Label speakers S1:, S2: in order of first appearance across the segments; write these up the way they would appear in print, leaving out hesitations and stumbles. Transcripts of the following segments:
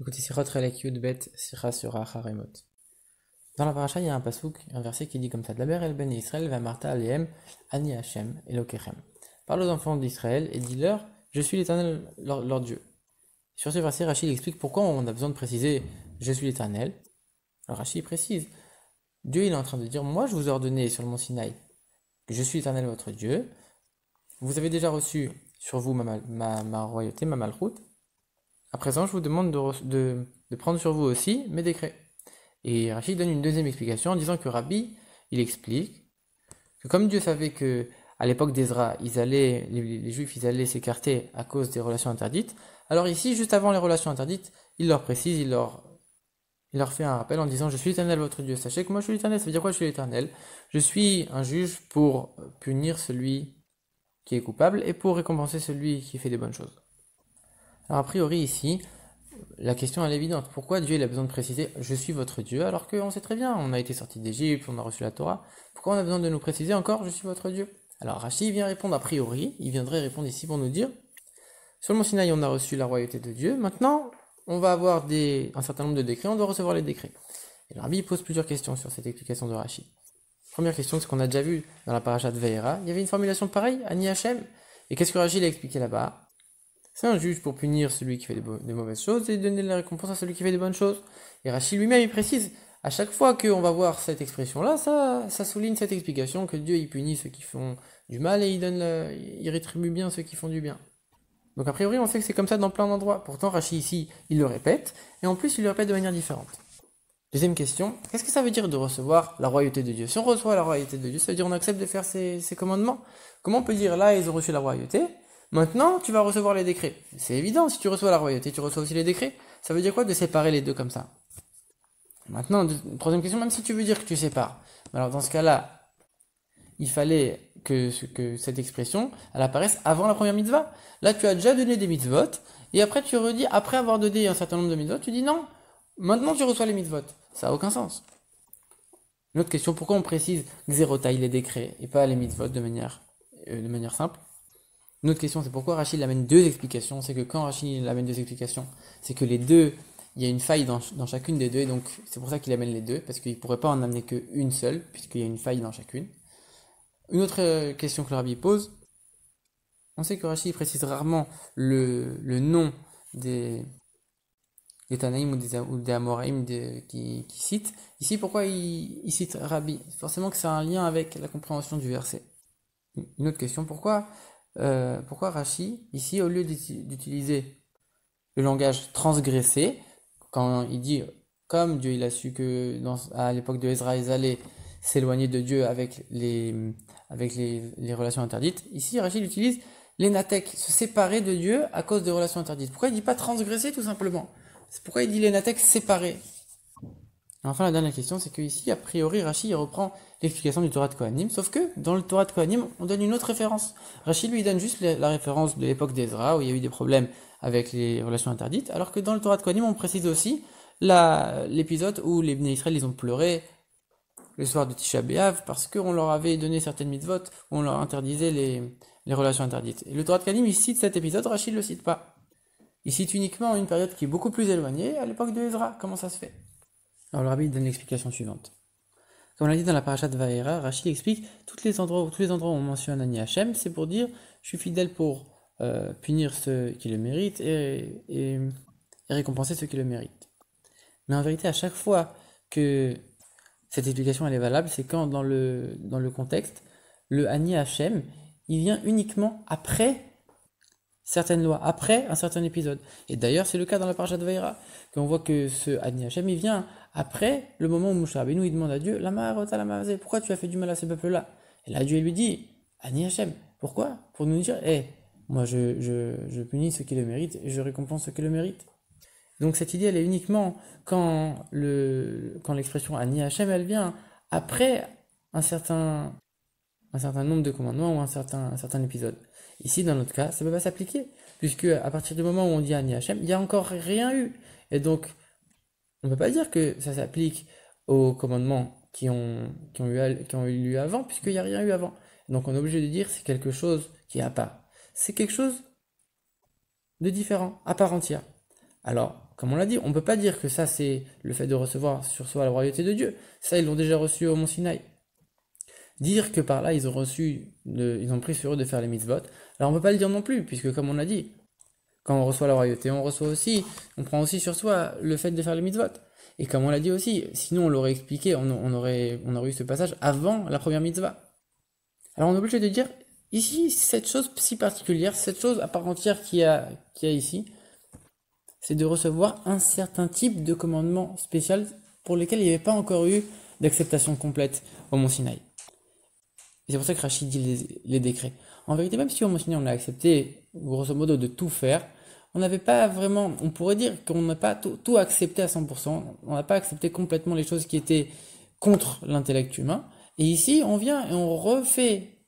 S1: Écoutez, Sirot Relek Yud Bet Sira Sura Haremot. Dans la paracha, il y a un pasouk, un verset qui dit comme ça: Daber el ben Israël va Martha Aleem Ani Hashem Elokechem. Parle aux enfants d'Israël et dis-leur: Je suis l'Éternel, leur Dieu. Sur ce verset, Rachid explique pourquoi on a besoin de préciser: Je suis l'Éternel. Alors Rachid précise: Dieu il est en train de dire: Moi je vous ai ordonné sur le mont Sinaï que je suis l'Éternel votre Dieu. Vous avez déjà reçu sur vous ma royauté, ma malchoute. À présent, je vous demande de prendre sur vous aussi mes décrets. Et Rachid donne une deuxième explication en disant que Rabbi, il explique que comme Dieu savait que à l'époque d'Ezra, les Juifs, ils allaient s'écarter à cause des relations interdites, alors ici, juste avant les relations interdites, il leur précise, il leur fait un rappel en disant: Je suis l'Éternel votre Dieu. Sachez que moi je suis l'Éternel. Ça veut dire quoi, je suis l'Éternel? Je suis un juge pour punir celui qui est coupable et pour récompenser celui qui fait des bonnes choses. Alors a priori ici, la question elle est évidente. Pourquoi Dieu il a besoin de préciser je suis votre Dieu alors qu'on sait très bien, on a été sorti d'Égypte, on a reçu la Torah. Pourquoi on a besoin de nous préciser encore je suis votre Dieu? Alors Rachid vient répondre a priori, il viendrait répondre ici pour nous dire: sur le mont Sinaï on a reçu la royauté de Dieu, maintenant on va avoir un certain nombre de décrets, on doit recevoir les décrets. Et le Rabbi pose plusieurs questions sur cette explication de Rachid. Première question, c'est ce qu'on a déjà vu dans la paracha de Ve'era, il y avait une formulation pareille, Ani Hashem. Et qu'est-ce que Rachid a expliqué là-bas? C'est un juge pour punir celui qui fait des mauvaises choses et donner la récompense à celui qui fait des bonnes choses. Et Rachid lui-même, il précise, à chaque fois qu'on va voir cette expression-là, ça souligne cette explication que Dieu, il punit ceux qui font du mal et il rétribue bien ceux qui font du bien. Donc a priori, on sait que c'est comme ça dans plein d'endroits. Pourtant, Rachid ici, il le répète, et en plus, il le répète de manière différente. Deuxième question, qu'est-ce que ça veut dire de recevoir la royauté de Dieu? Si on reçoit la royauté de Dieu, ça veut dire on accepte de faire ses commandements. Comment on peut dire là, ils ont reçu la royauté? Maintenant, tu vas recevoir les décrets. C'est évident, si tu reçois la royauté, tu reçois aussi les décrets. Ça veut dire quoi de séparer les deux comme ça? Maintenant, troisième question, même si tu veux dire que tu sépares. Alors dans ce cas-là, il fallait que cette expression, elle apparaisse avant la première mitzvah. Là, tu as déjà donné des mitzvot, et après tu redis, après avoir donné un certain nombre de mitzvot, tu dis non, maintenant tu reçois les mitzvot. Ça n'a aucun sens. Une autre question, pourquoi on précise xérotaï les décrets, et pas les mitzvot de manière simple? Une autre question, c'est pourquoi Rachid amène deux explications. C'est que quand Rachid amène deux explications, c'est que les deux, il y a une faille dans chacune des deux, et donc c'est pour ça qu'il amène les deux, parce qu'il ne pourrait pas en amener qu'une seule, puisqu'il y a une faille dans chacune. Une autre question que le Rabbi pose, on sait que Rachid précise rarement le nom des Tanaïm ou des Amoraïm qui citent. Ici, pourquoi il cite Rabbi? Forcément que c'est un lien avec la compréhension du verset. Une autre question, pourquoi Rashi, ici, au lieu d'utiliser le langage transgressé, quand il dit, comme Dieu il a su que à l'époque de Ezra, ils allaient s'éloigner de Dieu avec les relations interdites, ici Rachid utilise les natek, se séparer de Dieu à cause des relations interdites. Pourquoi il dit pas transgresser tout simplement? C'est pourquoi il dit les natek séparés? Enfin, la dernière question, c'est que ici, a priori, Rachid reprend l'explication du Torah de Kohanim, sauf que dans le Torah de Kohanim, on donne une autre référence. Rachid lui donne juste la référence de l'époque d'Ezra, où il y a eu des problèmes avec les relations interdites, alors que dans le Torah de Kohanim, on précise aussi l'épisode où les Bnei Israël, ils ont pleuré le soir de Tisha B'Av, parce qu'on leur avait donné certaines mitzvot, où on leur interdisait les relations interdites. Et le Torah de Kohanim, il cite cet épisode, Rachid ne le cite pas. Il cite uniquement une période qui est beaucoup plus éloignée, à l'époque de Ezra. Comment ça se fait? Alors le Rabbi donne l'explication suivante. Comme on l'a dit dans la paracha de Vaera, Rachid explique tous les endroits où on mentionne Ani Hashem, c'est pour dire je suis fidèle pour punir ceux qui le méritent et récompenser ceux qui le méritent. Mais en vérité, à chaque fois que cette explication elle est valable, c'est quand dans le contexte, le Ani Hashem, il vient uniquement après certaines lois, après un certain épisode. Et d'ailleurs, c'est le cas dans la paracha de Vaera, qu'on voit que ce Ani Hashem, il vient après le moment où Moshe Rabbeinu il demande à Dieu, pourquoi tu as fait du mal à ces peuples-là? Et là, Dieu lui dit, Ani Hashem, pourquoi? Pour nous dire, moi je punis ceux qui le méritent et je récompense ceux qui le méritent. Donc cette idée, elle est uniquement quand l'expression Ani Hashem, elle vient après un certain nombre de commandements ou un certain épisode. Ici, dans notre cas, ça ne peut pas s'appliquer, puisque à partir du moment où on dit Ani Hashem, il n'y a encore rien eu. Et donc, on ne peut pas dire que ça s'applique aux commandements qui ont eu lieu avant, puisqu'il n'y a rien eu avant. Donc on est obligé de dire c'est quelque chose qui est à part. C'est quelque chose de différent, à part entière. Alors, comme on l'a dit, on ne peut pas dire que ça c'est le fait de recevoir sur soi la royauté de Dieu. Ça, ils l'ont déjà reçu au Mont Sinaï. Dire que par là, ils ont pris sur eux de faire les mitzvot. Alors on ne peut pas le dire non plus, puisque comme on a dit, quand on reçoit la royauté, on prend aussi sur soi le fait de faire les mitzvot. Et comme on l'a dit aussi, sinon on l'aurait expliqué, on aurait eu ce passage avant la première mitzvah. Alors on est obligé de dire, ici, cette chose si particulière, cette chose à part entière qu'il y a ici, c'est de recevoir un certain type de commandement spécial pour lesquels il n'y avait pas encore eu d'acceptation complète au Mont Sinaï. Et c'est pour ça que Rachid dit les décrets. En vérité, même si au Mont Sinaï on a accepté, grosso modo, de tout faire, on n'avait pas vraiment, on pourrait dire qu'on n'a pas tout accepté à 100%, on n'a pas accepté complètement les choses qui étaient contre l'intellect humain. Et ici, on vient et on refait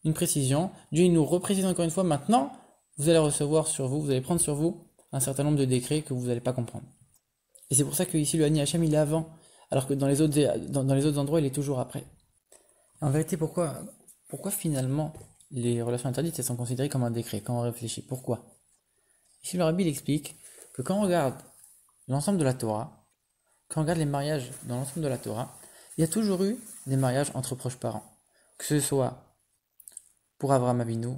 S1: une précision. Dieu nous reprécise encore une fois, maintenant, vous allez recevoir sur vous, vous allez prendre sur vous un certain nombre de décrets que vous n'allez pas comprendre. Et c'est pour ça que ici le Ani Hachem il est avant, alors que dans les autres endroits il est toujours après. En vérité, pourquoi finalement les relations interdites elles sont considérées comme un décret quand on réfléchit? Pourquoi? Ici le Rabbi il explique que quand on regarde l'ensemble de la Torah, quand on regarde les mariages dans l'ensemble de la Torah, il y a toujours eu des mariages entre proches parents. Que ce soit pour Abraham Avinu,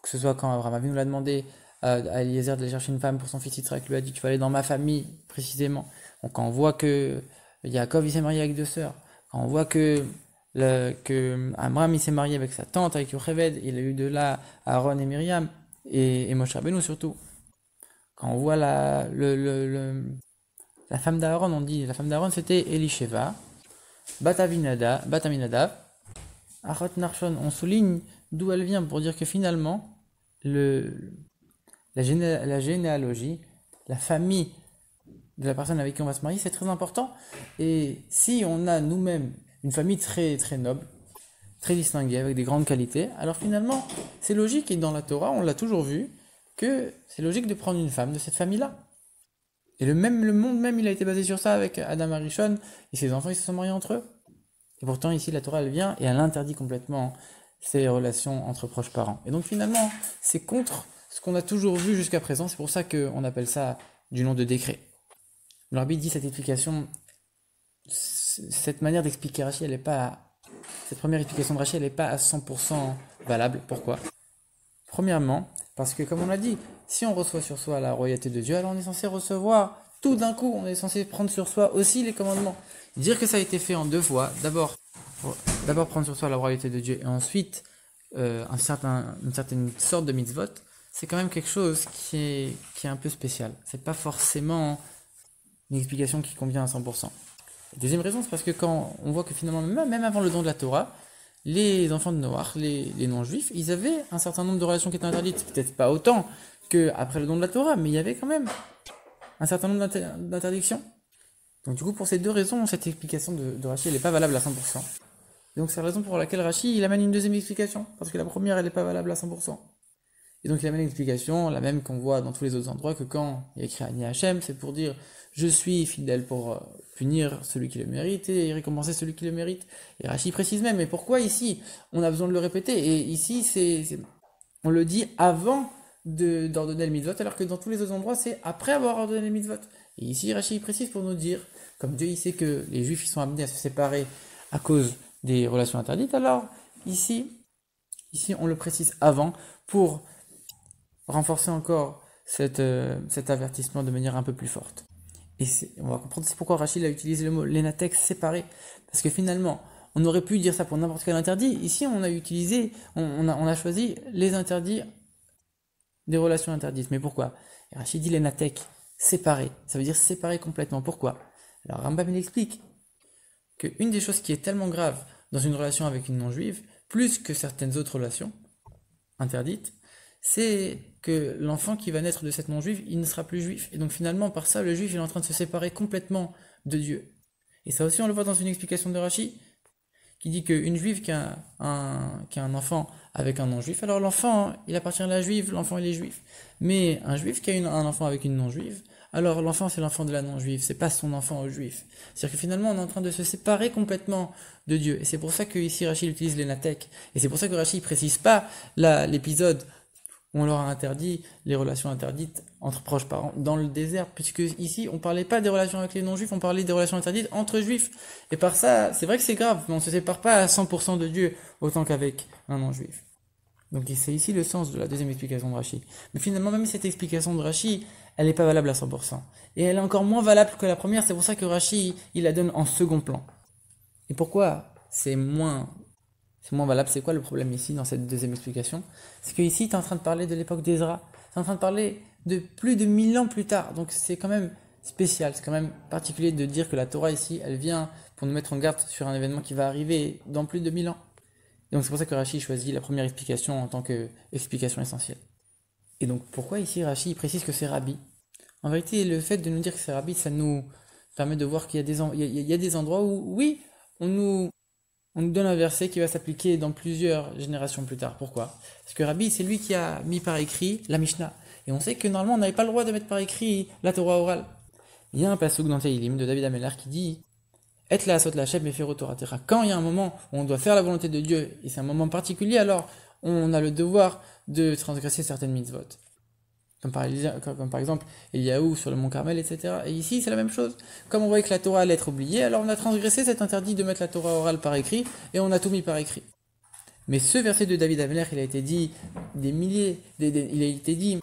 S1: que ce soit quand Abraham Avinu l'a demandé à Eliezer d'aller chercher une femme pour son fils Yitzhak, lui a dit tu vas aller dans ma famille précisément. Donc quand on voit que Yaakov il s'est marié avec deux sœurs, quand on voit que Amram il s'est marié avec sa tante, avec Yocheved, il a eu de là Aaron et Myriam, et Moshe Rabbeinu surtout. Quand on voit la femme d'Aaron, on dit la femme d'Aaron c'était Elisheva, Bat Aminadav, Achot Narshon, on souligne d'où elle vient pour dire que finalement la généalogie, la famille de la personne avec qui on va se marier, c'est très important. Et si on a nous-mêmes une famille très, très noble, très distinguée, avec des grandes qualités, alors finalement, c'est logique, et dans la Torah, on l'a toujours vu, que c'est logique de prendre une femme de cette famille-là. Et le monde même, il a été basé sur ça avec Adam Arishon, et ses enfants, ils se sont mariés entre eux. Et pourtant, ici, la Torah, elle vient, et elle interdit complètement ces relations entre proches parents. Et donc finalement, c'est contre ce qu'on a toujours vu jusqu'à présent, c'est pour ça qu'on appelle ça du nom de décret. Le Rabbi dit cette explication, cette manière d'expliquer Rashi, cette première explication de Rashi, elle n'est pas à 100% valable. Pourquoi? Premièrement, parce que comme on l'a dit, si on reçoit sur soi la royauté de Dieu, alors on est censé recevoir tout d'un coup, on est censé prendre sur soi aussi les commandements. Dire que ça a été fait en deux fois, d'abord prendre sur soi la royauté de Dieu et ensuite une certaine sorte de mitzvot, c'est quand même quelque chose qui est un peu spécial. C'est pas forcément une explication qui convient à 100%. Deuxième raison, c'est parce que quand on voit que finalement, même avant le don de la Torah, les enfants de Noach, les non-juifs, ils avaient un certain nombre de relations qui étaient interdites. Peut-être pas autant qu'après le don de la Torah, mais il y avait quand même un certain nombre d'interdictions. Donc du coup, pour ces deux raisons, cette explication de Rashi, elle n'est pas valable à 100%. Et donc c'est la raison pour laquelle Rashi, il amène une deuxième explication, parce que la première, elle n'est pas valable à 100%. Et donc il amène une explication, la même qu'on voit dans tous les autres endroits, que quand il y a écrit Ani Hachem, c'est pour dire je suis fidèle pour punir celui qui le mérite et récompenser celui qui le mérite. Et Rashi précise même, mais pourquoi ici on a besoin de le répéter? Et ici, on le dit avant d'ordonner le mitzvot, alors que dans tous les autres endroits, c'est après avoir ordonné le mitzvot. Et ici, Rashi précise pour nous dire, comme Dieu il sait que les Juifs ils sont amenés à se séparer à cause des relations interdites, alors ici on le précise avant pour renforcer encore cet avertissement de manière un peu plus forte. Et on va comprendre c'est pourquoi Rachid a utilisé le mot l'énatex séparé, parce que finalement, on aurait pu dire ça pour n'importe quel interdit. Ici, on a choisi les interdits des relations interdites. Mais pourquoi? Et Rachid dit l'énatex séparé, ça veut dire séparé complètement. Pourquoi? Alors Rambam il explique qu'une des choses qui est tellement grave dans une relation avec une non-juive, plus que certaines autres relations interdites, c'est que l'enfant qui va naître de cette non-juive, il ne sera plus juif. Et donc finalement, par ça, le juif il est en train de se séparer complètement de Dieu. Et ça aussi, on le voit dans une explication de Rashi, qui dit qu'une juive qui a un enfant avec un non-juif, alors l'enfant, il appartient à la juive, l'enfant il est juif. Mais un juif qui a un enfant avec une non-juive, alors l'enfant c'est l'enfant de la non-juive, c'est pas son enfant au juif. C'est-à-dire que finalement, on est en train de se séparer complètement de Dieu. Et c'est pour ça que ici Rashi utilise l'énatek. Et c'est pour ça que Rashi ne précise pas l'épisode où on leur a interdit les relations interdites entre proches parents dans le désert, puisque ici on parlait pas des relations avec les non-juifs, on parlait des relations interdites entre juifs. Et par ça, c'est vrai que c'est grave, mais on se sépare pas à 100% de Dieu autant qu'avec un non-juif. Donc c'est ici le sens de la deuxième explication de Rashi. Mais finalement, même cette explication de Rashi, elle n'est pas valable à 100%. Et elle est encore moins valable que la première, c'est pour ça que Rashi, il la donne en second plan. Et pourquoi c'est moins valable? C'est quoi le problème ici dans cette deuxième explication? C'est que ici, tu es en train de parler de l'époque d'Ezra. Tu es en train de parler de plus de 1000 ans plus tard. Donc c'est quand même spécial, c'est quand même particulier de dire que la Torah ici, elle vient pour nous mettre en garde sur un événement qui va arriver dans plus de 1000 ans. Et donc c'est pour ça que Rashi choisit la première explication en tant qu'explication essentielle. Et donc pourquoi ici Rashi précise que c'est Rabbi? En vérité, le fait de nous dire que c'est Rabbi, ça nous permet de voir qu'il y a il y a des endroits où, oui, on nous donne un verset qui va s'appliquer dans plusieurs générations plus tard. Pourquoi? Parce que Rabbi, c'est lui qui a mis par écrit la Mishnah. Et on sait que normalement, on n'avait pas le droit de mettre par écrit la Torah orale. Il y a un pasuk dans Tehillim de David Ameller qui dit Et la asot la Hashem et faire Torah Tera. Quand il y a un moment où on doit faire la volonté de Dieu, et c'est un moment particulier, alors on a le devoir de transgresser certaines mitzvot. Comme par exemple Eliaou sur le mont Carmel, etc. Et ici, c'est la même chose. Comme on voyait que la Torah allait être oubliée, alors on a transgressé cet interdit de mettre la Torah orale par écrit, et on a tout mis par écrit. Mais ce verset de David Ameller, il a été dit il a été dit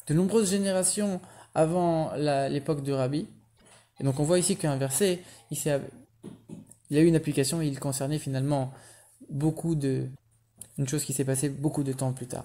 S1: de nombreuses générations avant l'époque de Rabbi. Et donc on voit ici qu'un verset, il a eu une application et il concernait finalement une chose qui s'est passée beaucoup de temps plus tard.